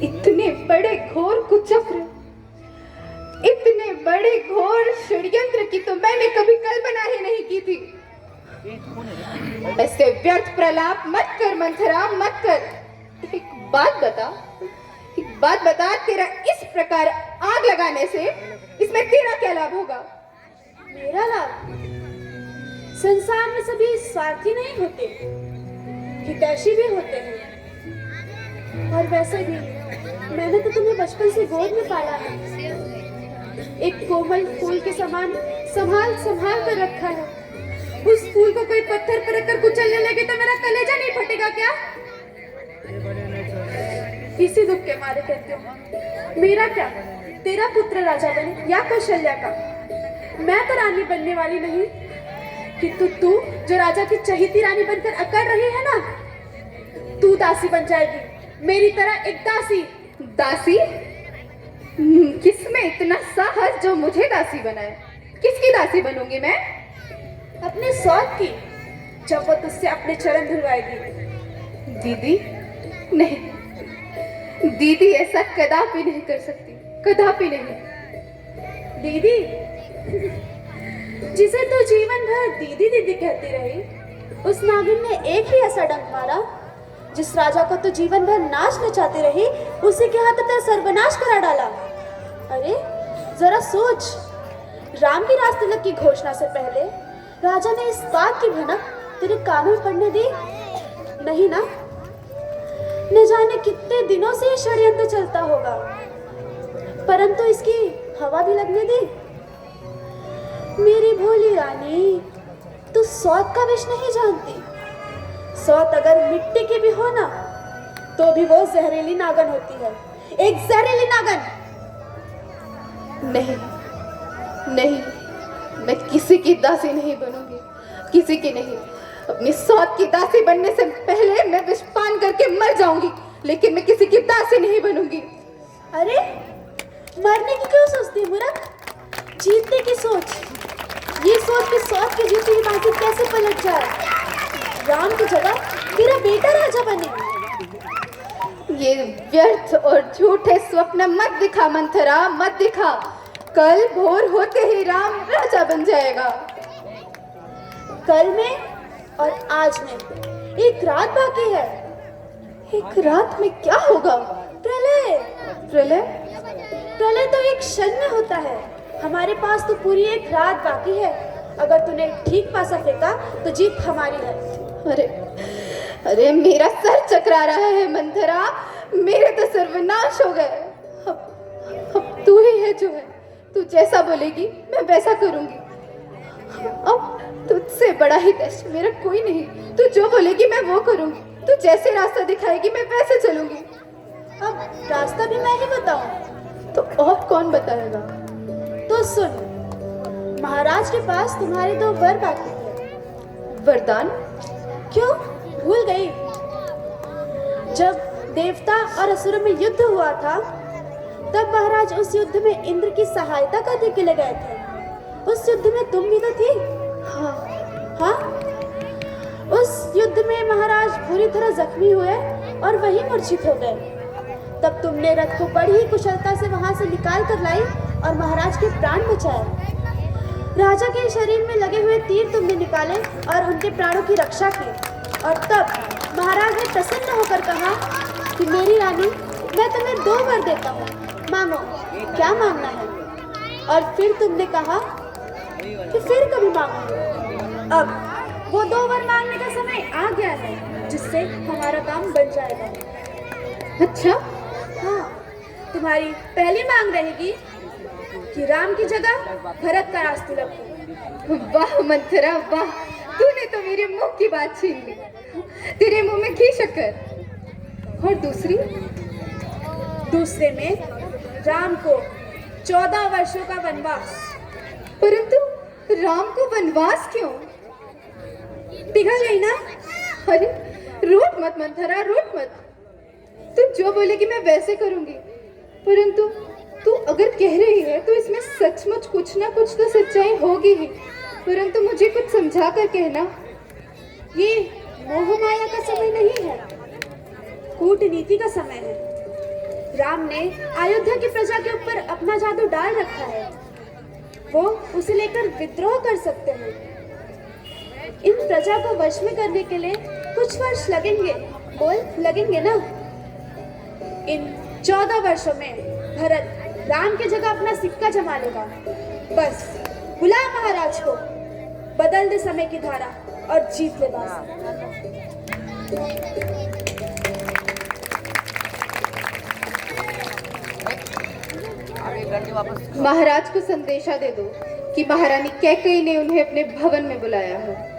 इतने बड़े घोर कुचक्र, इतने बड़े घोर षड्यंत्र की तो मैंने कभी कल्पना ही नहीं की थी। ऐसे व्यर्थ प्रलाप मत कर मंथरा, मत कर। एक बात बता, तेरा इस प्रकार आग लगाने से इसमें तेरा क्या लाभ होगा? मेरा लाभ? संसार में सभी स्वार्थी नहीं होते, हितैषी भी होते हैं। और वैसे भी मैंने तो तुम्हें बचपन से गोद में पाला है, एक कोमल फूल के समान संभाल संभाल कर रखा है। उस फूल को कोई पत्थर पर रखकर कुचलने लगे तो मेरा कलेजा नहीं फटेगा क्या? इसी दुख के मारे कहते हो, मेरा क्या, तेरा पुत्र राजा बने या कौशल्या का? मैं तो रानी बनने वाली नहीं, किंतु तू जो राजा की चहेती रानी बनकर अकड़ रही है ना, तू दासी बन जाएगी, मेरी तरह एक दासी। दासी? किसमें इतना साहस जो मुझे दासी बनाए? किसकी दासी बनूंगी मैं? अपने सौत की, जब वो तुझसे अपने चरण धुलवाएगी। दीदी? नहीं, दीदी ऐसा कदापि नहीं कर सकती, कदापि नहीं। दीदी? जिसे तू जीवन भर दीदी दीदी कहती रही, उस नागिन ने एक ही ऐसा डंक मारा जिस राजा को तू जीवन भर नाच नचाती रही, उसी के हाथ तेरा सर्वनाश करा डाला। अरे जरा सोच, राम की राज तिलक की घोषणा से पहले राजा ने इस बात की भनक तेरे कानों में पड़ने दी? नहीं ना? न जाने कितने दिनों से ये षड्यंत्र चलता होगा, परंतु इसकी हवा भी लगने दी। मेरी भोली रानी, तू सौत का विष नहीं जानती। सौत अगर मिट्टी की भी हो ना, तो भी वो जहरीली नागन होती है, एक जहरीली नागन। नहीं नहीं, मैं किसी की दासी नहीं बनूंगी, किसी की नहीं। अपनी सौत की दासी बनने से पहले मैं विषपान करके मर जाऊंगी, लेकिन मैं किसी की दासी नहीं बनूंगी। अरे मरने की क्यों सोचती मूर्ख? जीतने की सोच। ये सोच कि सौत की जीती हुई बातें कैसे पलट जाए, राम की जगह तेरा बेटा राजा बने। ये व्यर्थ और झूठे स्वप्न मत दिखा मंथरा, मत दिखा। कल भोर होते ही राम राजा बन जाएगा। कल में और आज में एक रात बाकी है। एक रात में क्या होगा? प्रलय। प्रलय? प्रलय तो एक क्षण में होता है, हमारे पास तो पूरी एक रात बाकी है। अगर तूने ठीक पासा फेंका तो जीत हमारी है। अरे अरे, मेरा सर चकरा रहा है मंथरा, मेरे तो सर्वनाश हो गए। अब तू ही है जो है, तू जैसा बोलेगी मैं वैसा करूंगी। अब तुझसे बड़ा ही दश मेरा कोई नहीं, तू जो बोलेगी मैं वो करूंगी, तू जैसे रास्ता दिखाएगी मैं वैसे चलूंगी। अब रास्ता भी मैं ही बताऊं? तो और कौन बताएगा? तो सुन, महाराज के पास तुम्हारे 2 वर बाकी है। वरदान? क्यों भूल गई? जब देवता और असुरों में युद्ध हुआ था, तब महाराज उस युद्ध में इंद्र की सहायता करने के लिए गए थे। उस युद्ध में तुम भी तो थी। हाँ हाँ, उस युद्ध में महाराज बुरी तरह जख्मी हुए और वहीं मूर्छित हो गए। तब तुमने रथ को बड़ी ही कुशलता से वहां से निकाल कर लाई और महाराज के प्राण बचाए। राजा के शरीर में लगे हुए तीर तुमने निकाले और उनके प्राणों की रक्षा की। और तब महाराज ने प्रसन्न होकर कहा कि मेरी रानी, मैं तुम्हें 2 वर देता हूँ, मांगो, क्या मांगना है? और फिर तुमने कहा कि फिर कभी मांगो। अब वो 2 वर मांगने का समय आ गया है, जिससे हमारा काम बन जाएगा। अच्छा? हाँ, तुम्हारी पहली मांग रहेगी कि राम की जगह भरत का राज तिलक हो। वाह मंथरा वाह, तूने तो मेरे मुंह की बात छीन ली। तेरे मुंह में घी शक्कर। और दूसरे में राम को 14 वर्षों का वनवास। परंतु राम को वनवास क्यों? पिघल गई ना? अरे रूठ मत मंथरा, रूठ मत। तू जो बोलेगी मैं वैसे करूंगी, परंतु तू अगर कह रही है तो इसमें सचमुच कुछ ना कुछ तो सच्चाई होगी ही। परंतु मुझे कुछ समझा कर कहना। ये मोह माया का समय नहीं है, कूटनीति का समय है। राम ने अयोध्या की प्रजा के ऊपर अपना जादू डाल रखा है। वो उसे लेकर विद्रोह कर सकते हैं। इन प्रजा को वश में करने के लिए कुछ वर्ष लगेंगे। बोल, लगेंगे ना? इन 14 वर्षों में भरत राम की जगह अपना सिक्का जमा लेगा। बस बुला महाराज को, बदल दे समय की धारा और जीत ले बास। महाराज को संदेशा दे दो कि महारानी कैकेयी ने उन्हें अपने भवन में बुलाया है।